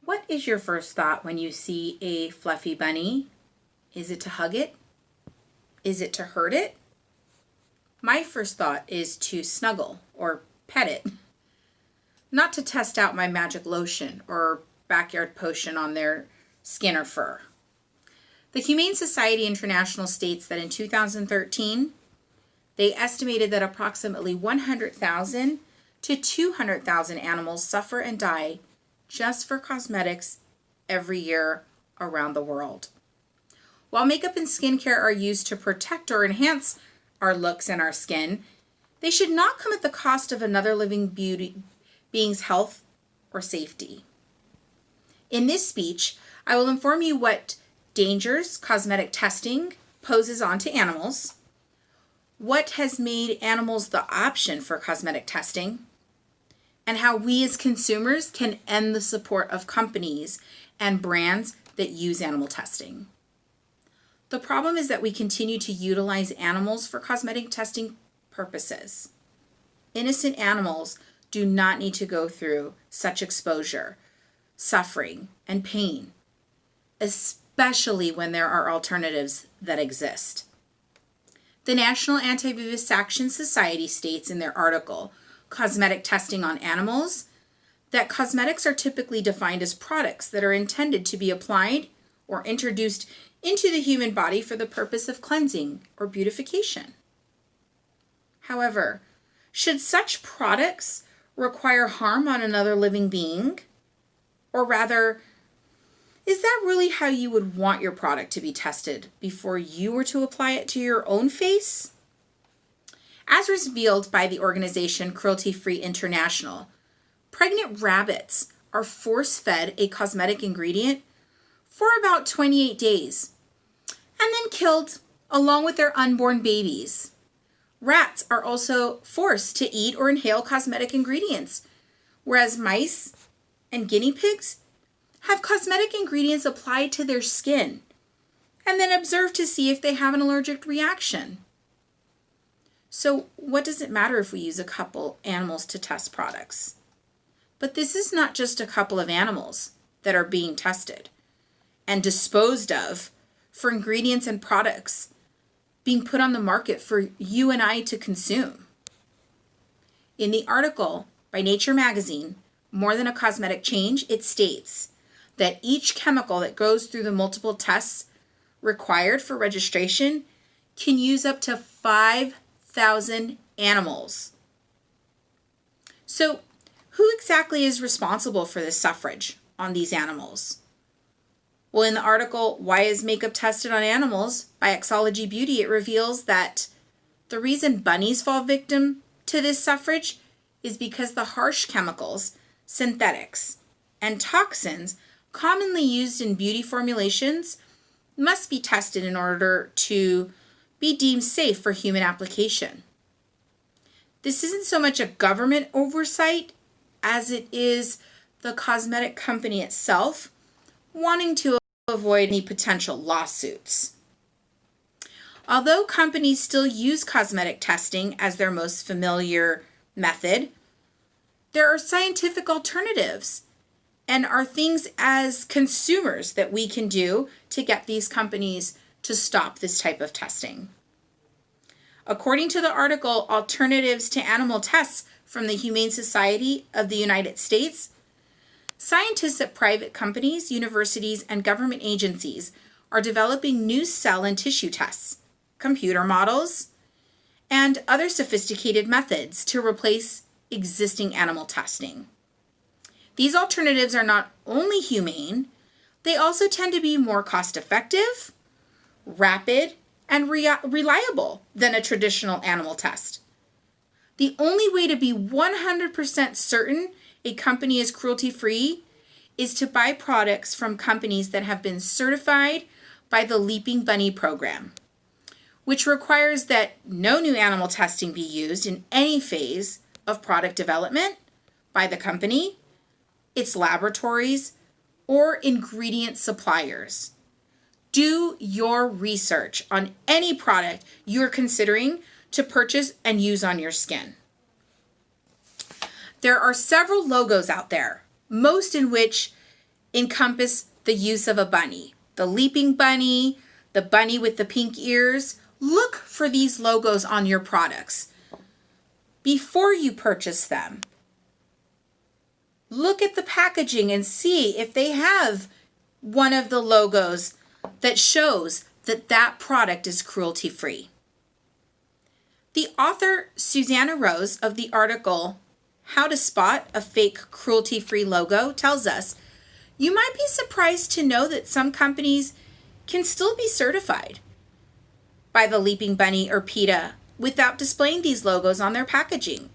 What is your first thought when you see a fluffy bunny? Is it to hug it? Is it to hurt it? My first thought is to snuggle or pet it, not to test out my magic lotion or backyard potion on their skin or fur. The Humane Society International states that in 2013, they estimated that approximately 100,000 to 200,000 animals suffer and die just for cosmetics every year around the world. While makeup and skincare are used to protect or enhance our looks and our skin, they should not come at the cost of another living being's health or safety. In this speech, I will inform you what dangers cosmetic testing poses onto animals, what has made animals the option for cosmetic testing, and how we as consumers can end the support of companies and brands that use animal testing. The problem is that we continue to utilize animals for cosmetic testing purposes. Innocent animals do not need to go through such exposure, suffering, and pain, especially when there are alternatives that exist. The National Anti-Vivisection Society states in their article, Cosmetic Testing on Animals, that cosmetics are typically defined as products that are intended to be applied or introduced into the human body for the purpose of cleansing or beautification. However, should such products require harm on another living being? Or rather, is that really how you would want your product to be tested before you were to apply it to your own face? As revealed by the organization Cruelty Free International, pregnant rabbits are force-fed a cosmetic ingredient for about 28 days and then killed along with their unborn babies. Rats are also forced to eat or inhale cosmetic ingredients, whereas mice and guinea pigs have cosmetic ingredients applied to their skin and then observed to see if they have an allergic reaction. So what does it matter if we use a couple animals to test products? But this is not just a couple of animals that are being tested and disposed of for ingredients and products being put on the market for you and I to consume. In the article by Nature magazine, More Than a Cosmetic Change, it states that each chemical that goes through the multiple tests required for registration can use up to 5,000 animals. So, who exactly is responsible for this suffrage on these animals? Well, in the article, Why is Makeup Tested on Animals by Exology Beauty, it reveals that the reason bunnies fall victim to this suffrage is because the harsh chemicals, synthetics, and toxins commonly used in beauty formulations must be tested in order to be deemed safe for human application. This isn't so much a government oversight as it is the cosmetic company itself wanting to avoid any potential lawsuits. Although companies still use cosmetic testing as their most familiar method, there are scientific alternatives and are things as consumers that we can do to get these companies to stop this type of testing. According to the article, Alternatives to Animal Tests from the Humane Society of the United States, scientists at private companies, universities, and government agencies are developing new cell and tissue tests, computer models, and other sophisticated methods to replace existing animal testing. These alternatives are not only humane, they also tend to be more cost-effective, rapid, and reliable than a traditional animal test. The only way to be 100% certain a company is cruelty-free is to buy products from companies that have been certified by the Leaping Bunny program, which requires that no new animal testing be used in any phase of product development by the company, its laboratories, or ingredient suppliers. Do your research on any product you're considering to purchase and use on your skin. There are several logos out there, most in which encompass the use of a bunny. The leaping bunny, the bunny with the pink ears. Look for these logos on your products before you purchase them. Look at the packaging and see if they have one of the logos that shows that that product is cruelty-free. The author, Susanna Rose, of the article, How to Spot a Fake Cruelty-Free Logo, tells us, you might be surprised to know that some companies can still be certified by the Leaping Bunny or PETA without displaying these logos on their packaging.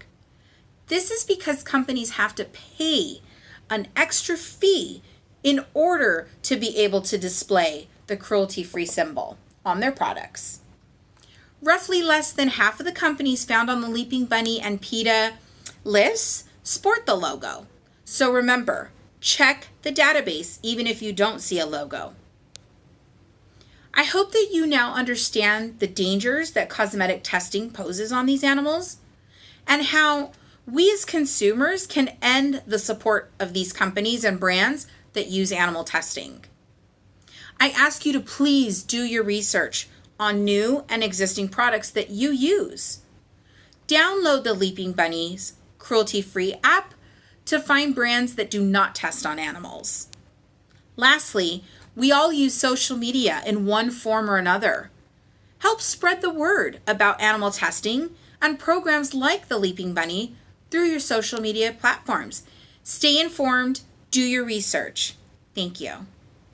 This is because companies have to pay an extra fee in order to be able to display the cruelty-free symbol on their products. Roughly less than half of the companies found on the Leaping Bunny and PETA lists sport the logo. So remember, check the database even if you don't see a logo. I hope that you now understand the dangers that cosmetic testing poses on these animals and how we as consumers can end the support of these companies and brands that use animal testing. I ask you to please do your research on new and existing products that you use. Download the Leaping Bunny's cruelty-free app to find brands that do not test on animals. Lastly, we all use social media in one form or another. Help spread the word about animal testing and programs like the Leaping Bunny through your social media platforms. Stay informed, do your research. Thank you.